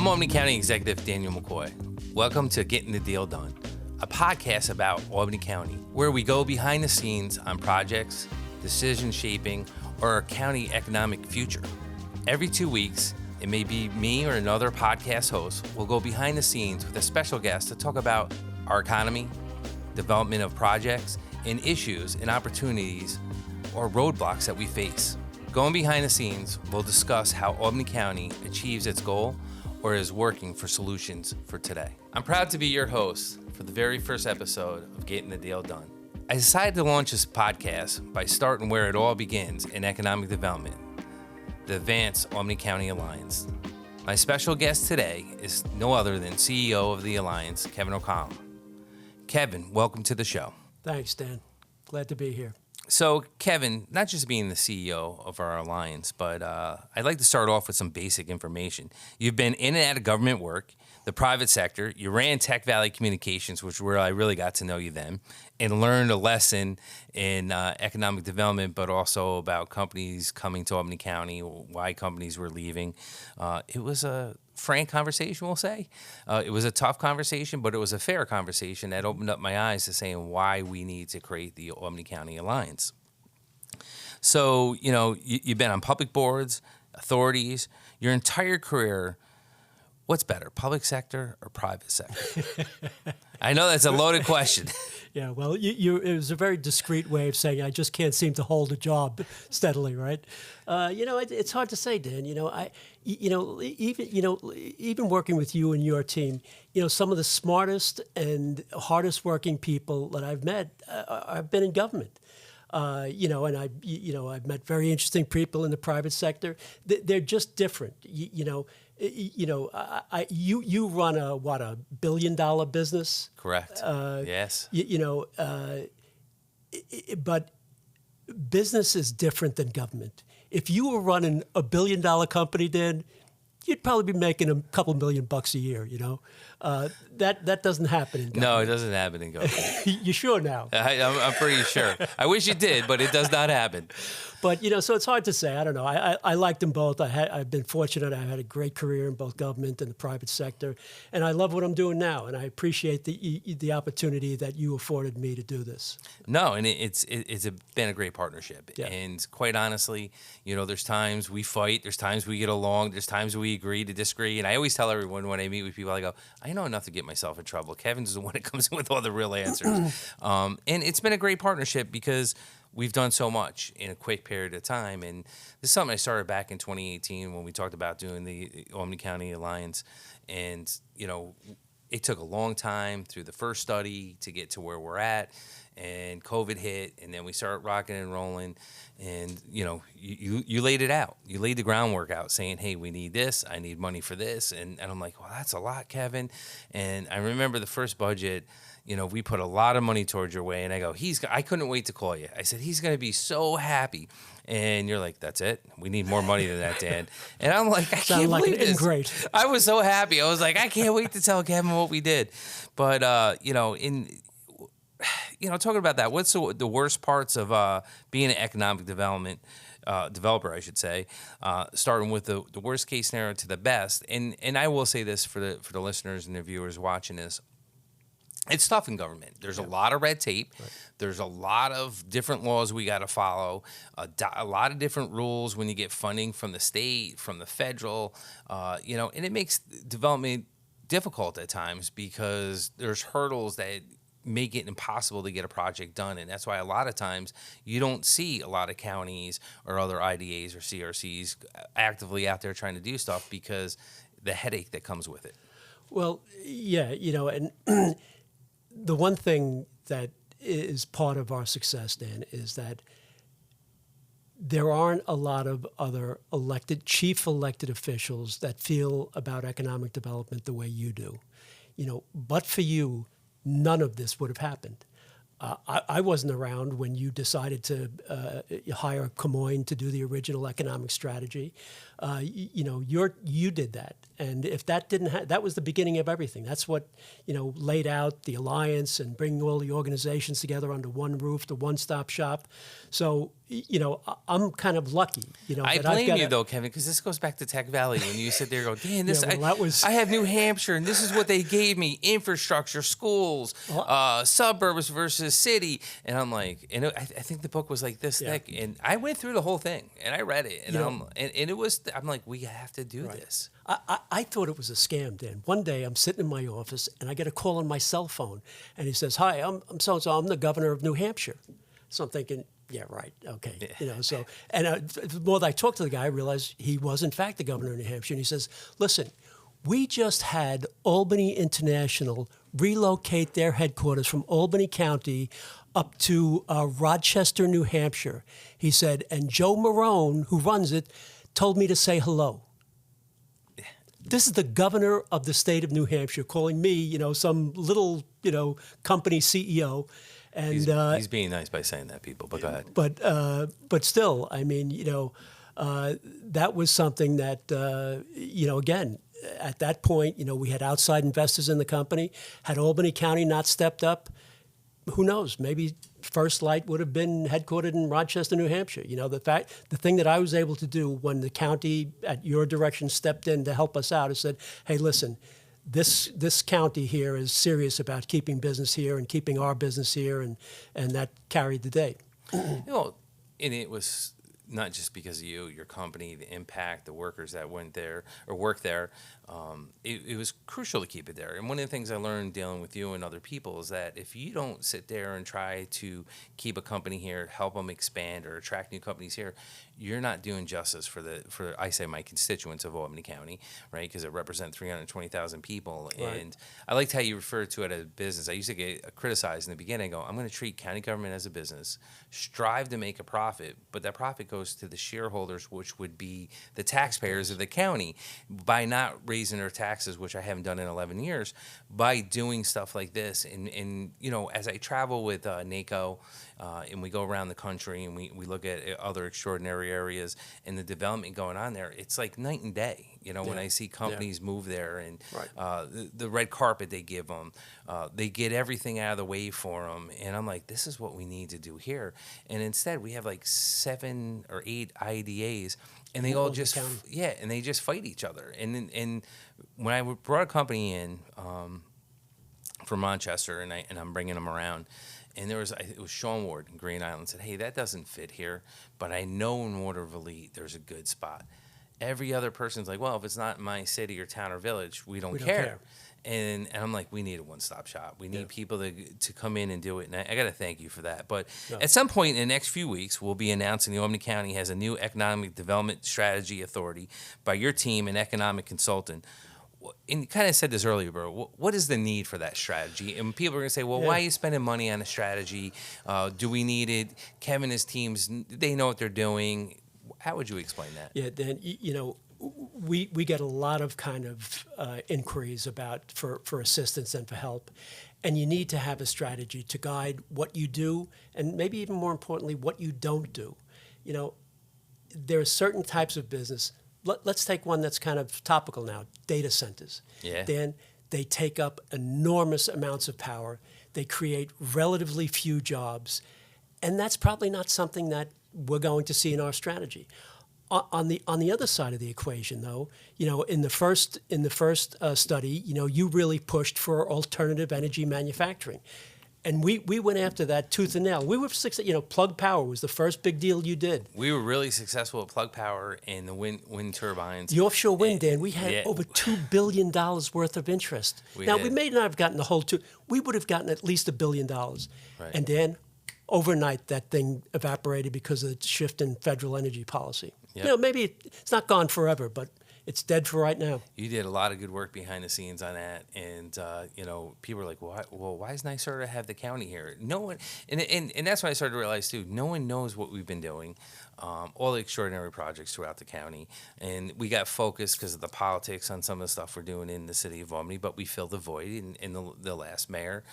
I'm Albany County Executive Daniel McCoy. Welcome to Getting the Deal Done, a podcast about Albany County, where we go behind the scenes on projects, decision shaping, or our county economic future. Every 2 weeks, it may be me or another podcast host will go behind the scenes with a special guest to talk about our economy, development of projects, and issues and opportunities or roadblocks that we face. Going behind the scenes, we'll discuss how Albany County achieves its goal or is working for solutions for today. I'm proud to be your host for the very first episode of Getting the Deal Done. I decided to launch this podcast by starting where it all begins in economic development, the Advance Albany County Alliance. My special guest today is no other than CEO of the Alliance, Kevin O'Connell. Kevin, welcome to the show. Thanks, Dan. Glad to be here. So, Kevin, not just being the CEO of our alliance, but I'd like to start off with some basic information. You've been in and out of government work, the private sector. You ran Tech Valley Communications, which is where I really got to know you then, and learned a lesson in economic development, but also about companies coming to Albany County, why companies were leaving. It was a frank conversation, we'll say. It was a tough conversation, but it was a fair conversation that opened up my eyes to saying why we need to create the Albany County Alliance. So, you've been on public boards, authorities, your entire career. What's better, public sector or private sector? I know that's a loaded question. Yeah, well, it was a very discreet way of saying I just can't seem to hold a job steadily, right? It's hard to say, Dan. Even working with you and your team, some of the smartest and hardest working people that I've met have been in government. And I've met very interesting people in the private sector. They're just different. You run a $1 billion business. Correct. Yes. But business is different than government. If you were running a $1 billion company, Dan, you'd probably be making a couple $1,000,000 a year. That doesn't happen in government. No, it doesn't happen in government. You sure now? I'm pretty sure. I wish it did, but it does not happen. But, so it's hard to say. I don't know. I liked them both. I've been fortunate. I've had a great career in both government and the private sector. And I love what I'm doing now. And I appreciate the opportunity that you afforded me to do this. No, and it's been a great partnership. Yeah. And quite honestly, there's times we fight. There's times we get along. There's times we agree to disagree. And I always tell everyone when I meet with people, I go, I know enough to get myself in trouble. Kevin's the one that comes in with all the real answers. And it's been a great partnership because we've done so much in a quick period of time. And this is something I started back in 2018 when we talked about doing the Albany County Alliance. And, it took a long time through the first study to get to where we're at. And COVID hit, and then we started rocking and rolling. And, you laid it out. You laid the groundwork out saying, hey, we need this. I need money for this. And I'm like, well, that's a lot, Kevin. And I remember the first budget, we put a lot of money towards your way. And I go, I couldn't wait to call you. I said, he's going to be so happy. And you're like, that's it? We need more money than that, Dan. And I'm like, I can't believe this. Great. I was so happy. I was like, I can't wait to tell Kevin what we did. But, talking about that, what's the worst parts of being an economic development developer, I should say, starting with the worst case scenario to the best. And I will say this for the listeners and the viewers watching this. It's tough in government. There's a lot of red tape. Right. There's a lot of different laws we got to follow, a lot of different rules when you get funding from the state, from the federal, and it makes development difficult at times because there's hurdles that make it impossible to get a project done. And that's why a lot of times you don't see a lot of counties or other IDAs or CRCs actively out there trying to do stuff because the headache that comes with it. Well, yeah, and the one thing that is part of our success, Dan, is that there aren't a lot of other chief elected officials that feel about economic development the way you do. But for you, none of this would have happened. I wasn't around when you decided to hire Camoin to do the original economic strategy. You did that, and if that didn't, that was the beginning of everything. That's what laid out the alliance and bringing all the organizations together under one roof, the one-stop shop. So I'm kind of lucky. I that I've blame got you though, Kevin, because this goes back to Tech Valley when you sit there and go, "Dan, this that was. I have New Hampshire, and this is what they gave me: infrastructure, schools, suburbs versus city." And I'm like, I think the book was like this thick, and I went through the whole thing and I read it, and I'm like, we have to do this. I thought it was a scam, Dan. One day I'm sitting in my office and I get a call on my cell phone, and he says, "Hi, I'm so-and-so. I'm the governor of New Hampshire." So I'm thinking, yeah, right, okay. So, and the more that I talked to the guy, I realized he was in fact the governor of New Hampshire. And he says, "Listen, we just had Albany International relocate their headquarters from Albany County up to Rochester, New Hampshire." He said, "And Joe Marone, who runs it, told me to say hello." This is the governor of the state of New Hampshire calling me, some little, company CEO. And he's being nice by saying that, people, but go ahead. But still, I mean, that was something that, again, at that point, we had outside investors in the company. Had Albany County not stepped up, who knows? Maybe First Light would have been headquartered in Rochester, New Hampshire. The thing that I was able to do when the county, at your direction, stepped in to help us out is said, "Hey, listen, this county here is serious about keeping business here and keeping our business here," and that carried the day. And it was not just because of you, your company, the impact, the workers that went there or worked there. It was crucial to keep it there. And one of the things I learned dealing with you and other people is that if you don't sit there and try to keep a company here, help them expand or attract new companies here, you're not doing justice for I say my constituents of Albany County, right? Because it represents 320,000 people. Right. And I liked how you referred to it as a business. I used to get criticized in the beginning. I'm going to treat county government as a business, strive to make a profit, but that profit goes to the shareholders, which would be the taxpayers of the county, by not raising their taxes, which I haven't done in 11 years, by doing stuff like this. And as I travel with NACO, and we go around the country and we look at other extraordinary areas and the development going on there, it's like night and day. When I see companies move there and the red carpet they give them, they get everything out of the way for them. And I'm like, this is what we need to do here. And instead we have like 7 or 8 IDAs, and they all just and they just fight each other. And when I brought a company in from Manchester, and I'm bringing them around, and it was Sean Ward in Green Island said, "Hey, that doesn't fit here, but I know in Waterville there's a good spot." Every other person's like, "Well, if it's not my city or town or village, we don't care. And I'm like, we need a one-stop shop. We need people to come in and do it. And I got to thank you for that. But at some point in the next few weeks, we'll be announcing the Albany County has a new economic development strategy authority by your team, an economic consultant. And you kind of said this earlier, bro. What is the need for that strategy? And people are going to say, well, why are you spending money on a strategy? Do we need it? Kevin and his teams, they know what they're doing. How would you explain that? Yeah, Dan, we get a lot of kind of inquiries for assistance and for help, and you need to have a strategy to guide what you do, and maybe even more importantly, what you don't do. There are certain types of business. Let's take one that's kind of topical now: data centers. Yeah. Dan, they take up enormous amounts of power. They create relatively few jobs, and that's probably not something that we're going to see in our strategy. On the other side of the equation, though, in the first study, you really pushed for alternative energy manufacturing, and we went after that tooth and nail. We were successful. Plug Power was the first big deal you did. We were really successful at Plug Power and the wind turbines. The offshore wind, Dan. We had over $2 billion worth of interest. We may not have gotten the whole two. We would have gotten at least $1 billion. Right. And Dan, overnight, that thing evaporated because of the shift in federal energy policy. Yep. Maybe it's not gone forever, but it's dead for right now. You did a lot of good work behind the scenes on that, and people were like, why is NYSERDA to have the county here? No one, and that's when I started to realize too, no one knows what we've been doing, all the extraordinary projects throughout the county, and we got focused because of the politics on some of the stuff we're doing in the city of Albany, but we filled the void in the last mayor.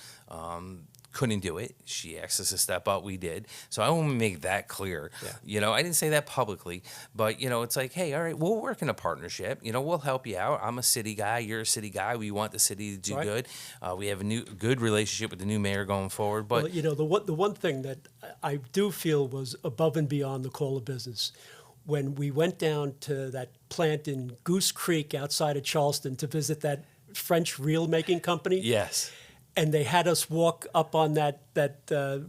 couldn't do it. She asked us to step up. We did. So I want to make that clear. Yeah. You know, I didn't say that publicly, but, you know, it's like, hey, all right, we'll work in a partnership. You know, we'll help you out. I'm a city guy. You're a city guy. We want the city to do Right. good. We have a good relationship with the new mayor going forward. But, Well, you know, the one thing that I do feel was above and beyond the call of business, when we went down to that plant in Goose Creek outside of Charleston to visit that French reel making company. yes. And they had us walk up on that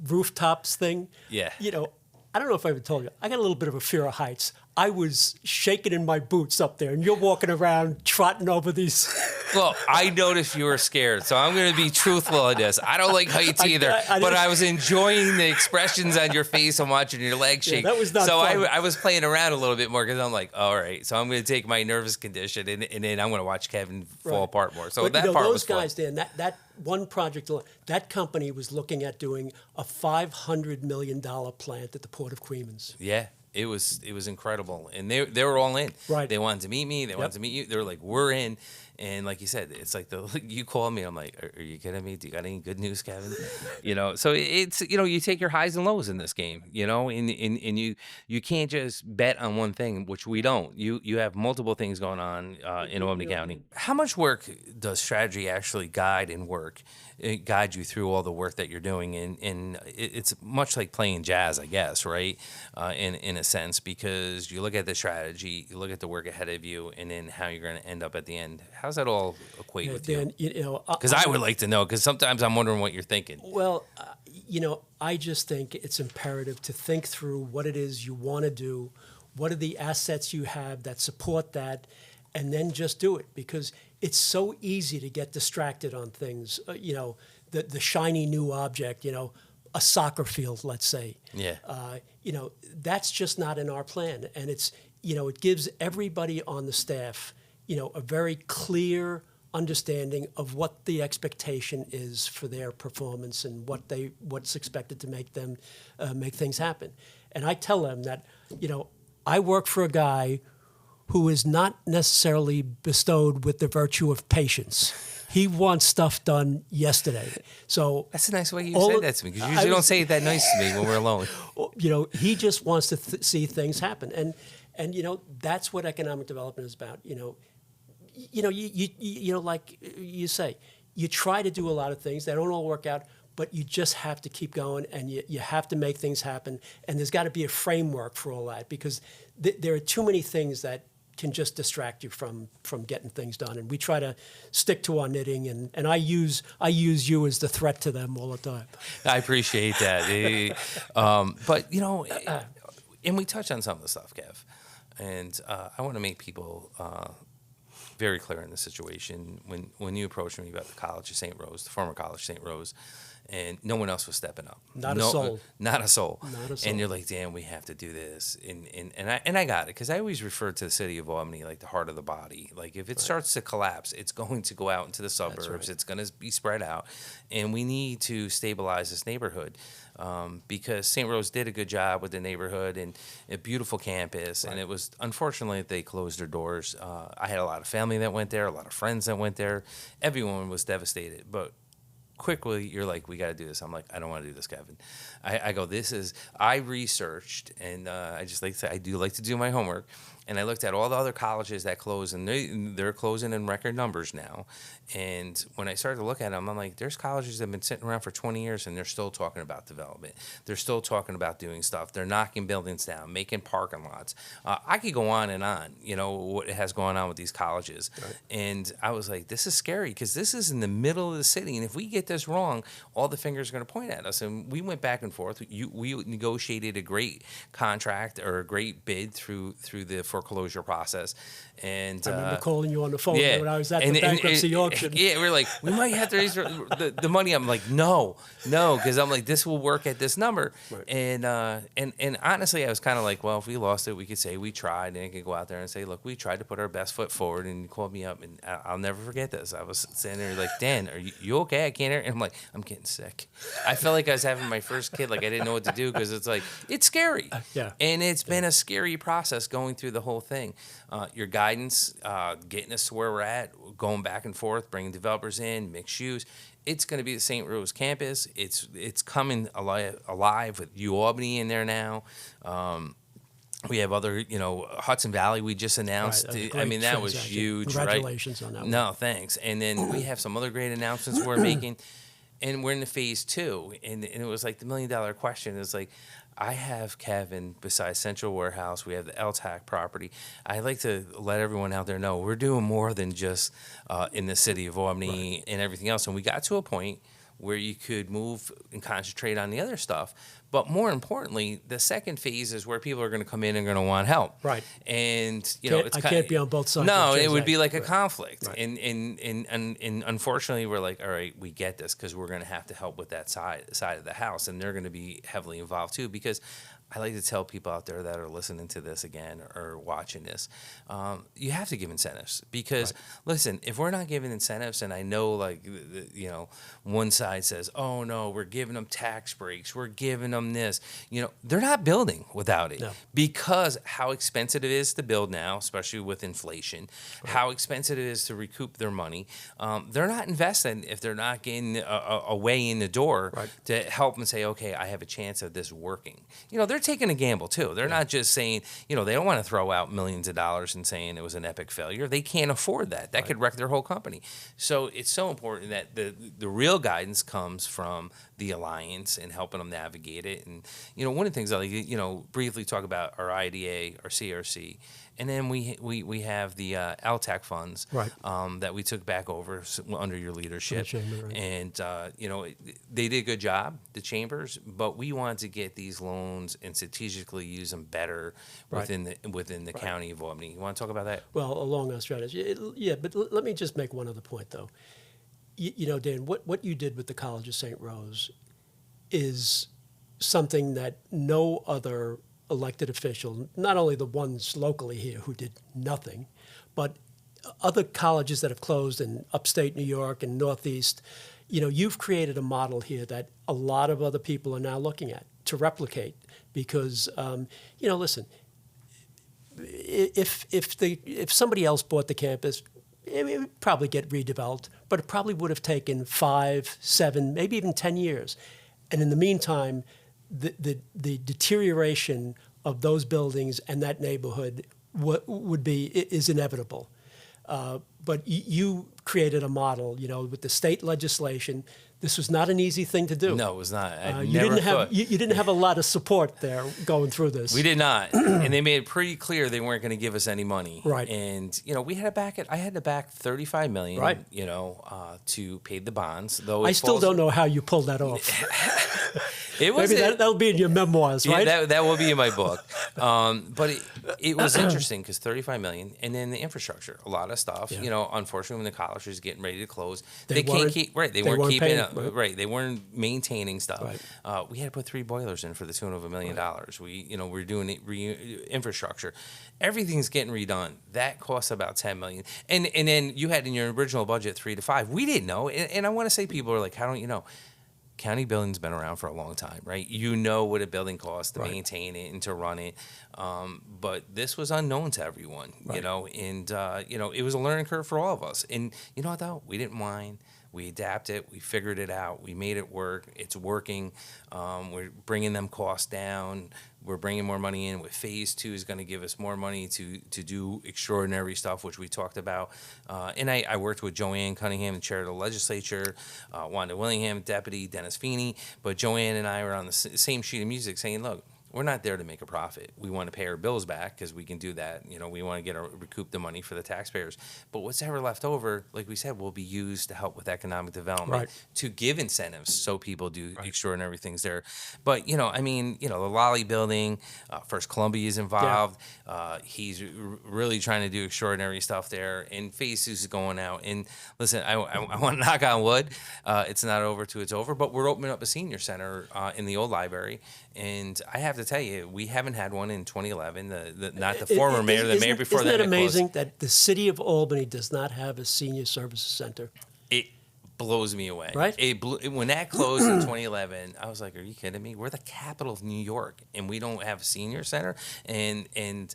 rooftops thing. Yeah. You know, I don't know if I ever told you, I got a little bit of a fear of heights. I was shaking in my boots up there, and you're walking around trotting over these. Well, I noticed you were scared, so I'm going to be truthful on this. I don't like heights either, but I was enjoying the expressions on your face and watching your legs shake. that was not so fun. I was playing around a little bit more because I'm like, all right, so I'm going to take my nervous condition and then I'm going to watch Kevin fall apart more. So But, that you know, part those was fun. guys, Dan, that one project, that company was looking at doing a $500 million plant at the Port of Queens. Yeah. It was incredible, and they were all in. Right. They wanted to meet me. They wanted to meet you. They were like, "We're in," and like you said, it's like you called me. I'm like, "Are you kidding me? Do you got any good news, Kevin?" You know. So it's you take your highs and lows in this game. You know, and you can't just bet on one thing, which we don't. You have multiple things going on in Albany County. How much work does strategy actually guide you through all the work that you're doing? And it's much like playing jazz, I guess, right? In a sense, because you look at the strategy, you look at the work ahead of you, and then how you're going to end up at the end. How's that all equate with Dan, you? you know, Because I would like to know, because sometimes I'm wondering what you're thinking. Well, you know, I just think it's imperative to think through what it is you want to do, what are the assets you have that support that, and then just do it, because it's so easy to get distracted on things. You know, the shiny new object, you know, a soccer field, let's say. Yeah. You know, that's just not in our plan. And it's, you know, it gives everybody on the staff, you know, a very clear understanding of what the expectation is for their performance and what's expected to make them make things happen. And I tell them that, you know, I work for a guy who is not necessarily bestowed with the virtue of patience. He wants stuff done yesterday. So That's a nice way you said that to me, because you usually don't say it that nice to me when we're alone. you know, he just wants to see things happen, and you know, that's what economic development is about. You know, you know, like you say, you try to do a lot of things. They don't all work out, but you just have to keep going, and you have to make things happen. And there's got to be a framework for all that, because there are too many things that can just distract you from getting things done. And we try to stick to our knitting, and I use you as the threat to them all the time. I appreciate that. But, you know, and we touched on some of the stuff, Kev, and I want to make people very clear in the situation. When you approached me about the College of St. Rose, the former College of St. Rose, and no one else was stepping up. Not a soul. Not a soul. Not a soul. And you're like, Dan, we have to do this. And I got it, because I always refer to the city of Albany like the heart of the body. Like, if it starts to collapse, it's going to go out into the suburbs. right. It's going to be spread out. And we need to stabilize this neighborhood, because St. Rose did a good job with the neighborhood and a beautiful campus. Right. And it was, unfortunately, they closed their doors. I had a lot of family that went there, a lot of friends that went there. Everyone was devastated. But quickly, you're like, we got to do this. I'm like, I don't want to do this, Kevin. I go, I researched, and I just like to say, I do like to do my homework. And I looked at all the other colleges that closed, and they're closing in record numbers now. And when I started to look at them, I'm like, there's colleges that have been sitting around for 20 years, and they're still talking about development. They're still talking about doing stuff. They're knocking buildings down, making parking lots. I could go on, you know, what has going on with these colleges. Right. And I was like, this is scary, because this is in the middle of the city. And if we get this wrong, all the fingers are going to point at us. And we went back and forth. We negotiated a great contract, or a great bid through the foreclosure process. And I remember calling you on the phone when I was at the bankruptcy auction. Yeah, we're like, we might have to raise the money. I'm like, no, because I'm like, this will work at this number. Right. And honestly, I was kind of like, well, if we lost it, we could say we tried, and I could go out there and say, look, we tried to put our best foot forward. And you called me up, and I'll never forget this. I was standing there like, Dan, are you okay? I can't hear. And I'm like, I'm getting sick. I felt like I was having my first kid. Like, I didn't know what to do, because it's like, it's scary. Yeah. And it's been a scary process going through the whole thing. Your guidance, getting us to where we're at, going back and forth, bringing developers in, mixed use. It's going to be the St. Rose campus. It's coming alive with UAlbany in there now. We have other, Hudson Valley we just announced. Right, I mean, that was huge, Congratulations on that one. No, thanks. And then we have some other great announcements we're making. And we're in the phase 2. And it was like the $1 million question is like, I have Kevin, besides Central Warehouse, we have the LTAC property. I like to let everyone out there know we're doing more than just in the city of Albany and everything else. And we got to a point where you could move and concentrate on the other stuff. But more importantly, the second phase is where people are going to come in and going to want help. Right. And, I can't be on both sides. No, it would be like a conflict. Right. And unfortunately, we're like, all right, we get this because we're going to have to help with that side of the house. And they're going to be heavily involved too, because I like to tell people out there that are listening to this again or watching this, you have to give incentives because, listen, if we're not giving incentives, and I know one side says, oh, no, we're giving them tax breaks, we're giving them this, they're not building without it because how expensive it is to build now, especially with inflation, how expensive it is to recoup their money. They're not investing if they're not getting a way in the door to help them say, okay, I have a chance of this working. They're taking a gamble too. They're not just saying, they don't want to throw out millions of dollars and saying it was an epic failure. They can't afford that. That could wreck their whole company. So it's so important that the real guidance comes from the Alliance and helping them navigate it. And, one of the things I like, briefly talk about our IDA, our CRC, and then we have the LTAC funds that we took back over under your leadership. And, they did a good job, the chambers, but we wanted to get these loans and strategically use them better within the county of Albany. You want to talk about that? Well, along our strategy. But let me just make one other point, though. Dan, what you did with the College of St. Rose is something that no other elected official, not only the ones locally here who did nothing, but other colleges that have closed in upstate New York and Northeast, you've created a model here that a lot of other people are now looking at to replicate because, listen, if somebody else bought the campus, it would probably get redeveloped, but it probably would have taken 5, 7, maybe even 10 years. And in the meantime, the deterioration of those buildings and that neighborhood is inevitable. But you created a model, with the state legislation. This was not an easy thing to do. No, it was not. You didn't have a lot of support there going through this. We did not, and they made it pretty clear they weren't going to give us any money. Right. And we had to back it. I had to back $35 million. Right. To pay the bonds. Though I still don't know how you pulled that off. Maybe that'll be in your memoirs, right? Yeah, that will be in my book. But it was interesting because $35 million, and then the infrastructure, a lot of stuff. Yeah. Unfortunately, when the college was getting ready to close, they can't keep They weren't keeping paying, up. Right. They weren't maintaining stuff. Right. We had to put 3 boilers in for the tune of $1 million. We're doing infrastructure. Everything's getting redone. That costs about $10 million. And then you had in your original budget 3 to 5. We didn't know. And I want to say people are like, how don't you know? County building's been around for a long time, right? You know what a building costs to maintain it and to run it. But this was unknown to everyone, and, it was a learning curve for all of us. And you know what, though? We didn't whine. We adapted. We figured it out. We made it work. It's working. We're bringing them costs down. We're bringing more money in. With phase 2 is going to give us more money to do extraordinary stuff, which we talked about. And I worked with Joanne Cunningham, the chair of the legislature, Wanda Willingham, deputy, Dennis Feeney. But Joanne and I were on the same sheet of music saying, look, we're not there to make a profit. We want to pay our bills back because we can do that. We want to recoup the money for the taxpayers. But what's ever left over, like we said, will be used to help with economic development, to give incentives so people do extraordinary things there. But, the Lolly building, First Columbia is involved. Yeah. He's really trying to do extraordinary stuff there. And phase 2 is going out. And listen, I want to knock on wood. It's not over till it's over. But we're opening up a senior center in the old library. And I have to tell you, we haven't had one in 2011. Not the former mayor, the mayor before that. Isn't it amazing that the city of Albany does not have a senior services center? blows me away. Right. When that closed in 2011, I was like, "Are you kidding me? We're the capital of New York, and we don't have a senior center." And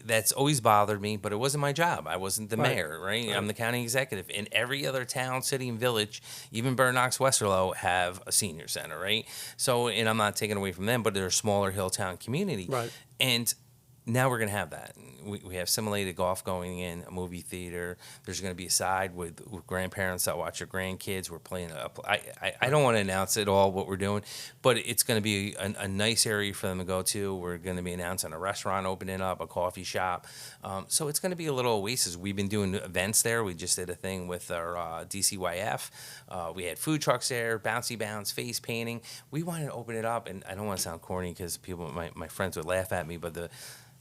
that's always bothered me, but it wasn't my job. I wasn't the mayor, right? I'm the county executive. And every other town, city, and village, even Burn Knox, Westerlo, have a senior center, right? So, and I'm not taking away from them, but they're a smaller hill town community, Right. And now we're going to have that. We have simulated golf going in, a movie theater. There's going to be a side with grandparents that watch their grandkids. We're playing I don't want to announce it all what we're doing, but it's going to be a nice area for them to go to. We're going to be announcing a restaurant opening up, a coffee shop. So it's going to be a little oasis. We've been doing events there. We just did a thing with our DCYF. We had food trucks there, bouncy bounce, face painting. We wanted to open it up, and I don't want to sound corny because my friends would laugh at me, but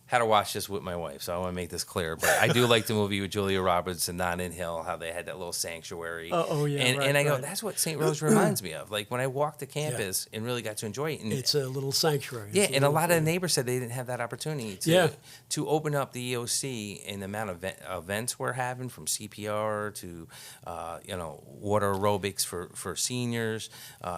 had to watch this with my wife, so I want to make this clear. But I do like the movie with Julia Roberts and Notting Hill, how they had that little sanctuary. And I go, that's what St. Rose reminds me of. Like when I walked the campus and really got to enjoy it. And it's a little sanctuary. And a lot of the neighbors said they didn't have that opportunity to open up the EOC and the amount of events we're having, from CPR to water aerobics for seniors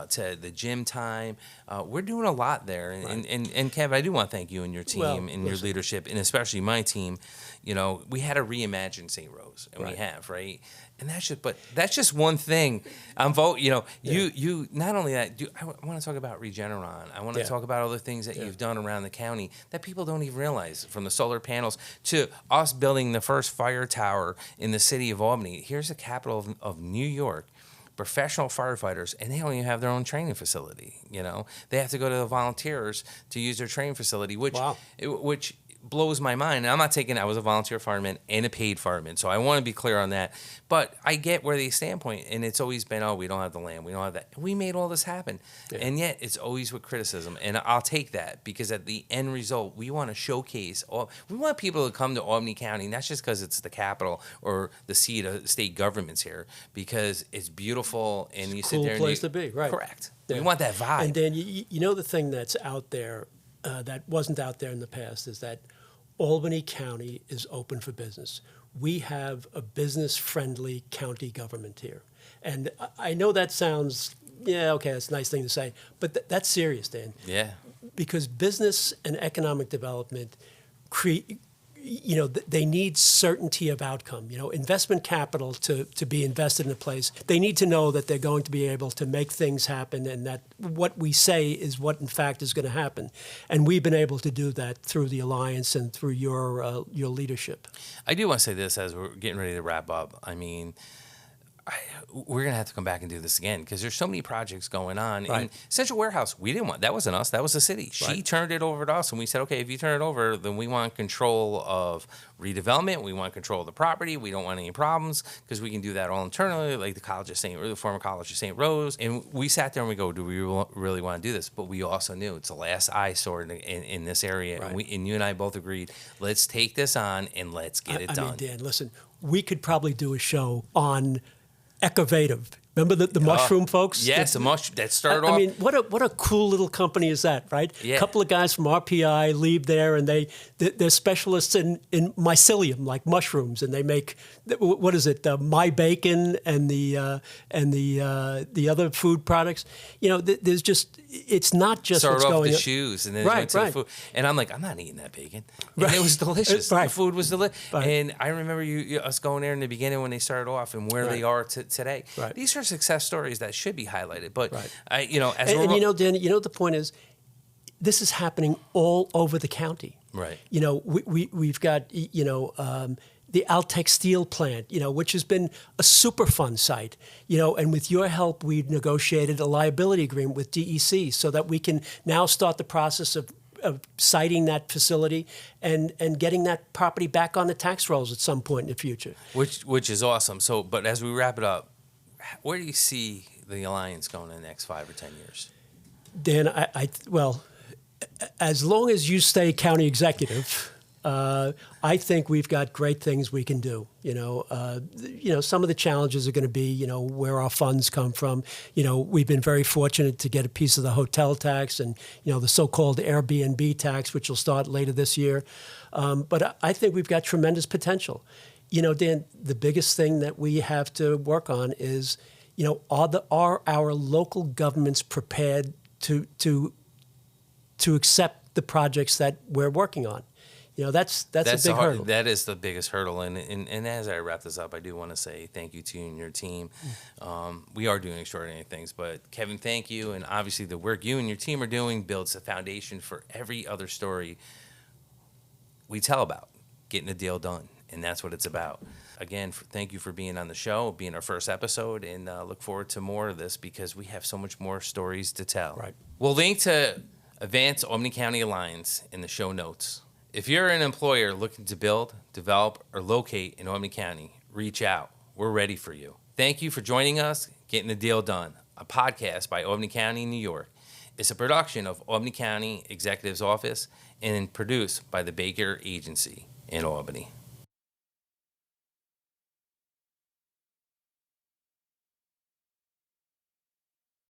to the gym time. We're doing a lot there. And Kev, I do want to thank you and your team and your leadership, and especially my team. We had to reimagine St. Rose, and we have, right? And that's just one thing. I'm voting. You not only that. I want to talk about Regeneron. I want to talk about other things that you've done around the county that people don't even realize, from the solar panels to us building the first fire tower in the city of Albany. Here's the capital of New York. Professional firefighters, and they don't even have their own training facility. They have to go to the volunteers to use their training facility, which blows my mind. And I'm not taking. I was a volunteer fireman and a paid fireman, so I want to be clear on that. But I get where they standpoint, and it's always been, we don't have the land, we don't have that. We made all this happen, and yet it's always with criticism, and I'll take that, because at the end result, we want to showcase. We want people to come to Albany County, not just because it's the capital or the seat of state governments here, because it's beautiful and you sit there. Cool place to be, right? Correct. Yeah. We want that vibe. And then the thing that's out there that wasn't out there in the past is that Albany County is open for business. We have a business-friendly county government here. And I know that sounds, it's a nice thing to say, but that's serious, Dan. Yeah. Because business and economic development they need certainty of outcome. Investment capital to be invested in a place, they need to know that they're going to be able to make things happen, and that what we say is what in fact is going to happen. And we've been able to do that through the Alliance and through your leadership. I do want to say this as we're getting ready to wrap up. I mean, we're going to have to come back and do this again, because there's so many projects going on. Right. And Central Warehouse, we didn't want, that wasn't us, that was the city. She turned it over to us, and we said, okay, if you turn it over, then we want control of redevelopment, we want control of the property, we don't want any problems, because we can do that all internally, like the former College of St. Rose. And we sat there and we go, do we really want to do this? But we also knew it's the last eyesore in this area. Right. And you and I both agreed, let's take this on and let's get it done. I mean, Dan, listen, we could probably do a show on Ecovative. Remember the mushroom folks? Yes, the mushroom that started off. I mean, what a cool little company is that, right? Yeah. A couple of guys from RPI leave there, and they're specialists in mycelium, like mushrooms, and they make what is it? My Bacon and the other food products. There's just, it's not just started what's off going with the on. shoes, and then it went to the food. And I'm like, I'm not eating that bacon. And it was delicious. Right. The food was delicious. Right. And I remember us going there in the beginning when they started off, and where they are today. Right. These are success stories that should be highlighted. But Dan, the point is, this is happening all over the county. Right. We've got the Altec Steel plant, which has been a super fun site, and with your help, we negotiated a liability agreement with DEC so that we can now start the process of siting that facility and getting that property back on the tax rolls at some point in the future. Which is awesome. So, but as we wrap it up, where do you see the Alliance going in the next 5 or 10 years? Dan, as long as you stay county executive, I think we've got great things we can do. Some of the challenges are going to be, where our funds come from. We've been very fortunate to get a piece of the hotel tax and, the so-called Airbnb tax, which will start later this year. But I think we've got tremendous potential. Dan, the biggest thing that we have to work on is, are our local governments prepared to accept the projects that we're working on? That's a big hurdle. That is the biggest hurdle. And as I wrap this up, I do want to say thank you to you and your team. We are doing extraordinary things. But, Kevin, thank you. And obviously the work you and your team are doing builds a foundation for every other story we tell about, getting a deal done. And that's what it's about. Again, thank you for being on the show, being our first episode, and look forward to more of this because we have so much more stories to tell. Right. We'll link to Advance Albany County Alliance in the show notes. If you're an employer looking to build, develop, or locate in Albany County, reach out. We're ready for you. Thank you for joining us, Getting the Deal Done, a podcast by Albany County, New York. It's a production of Albany County Executive's Office and produced by the Baker Agency in Albany.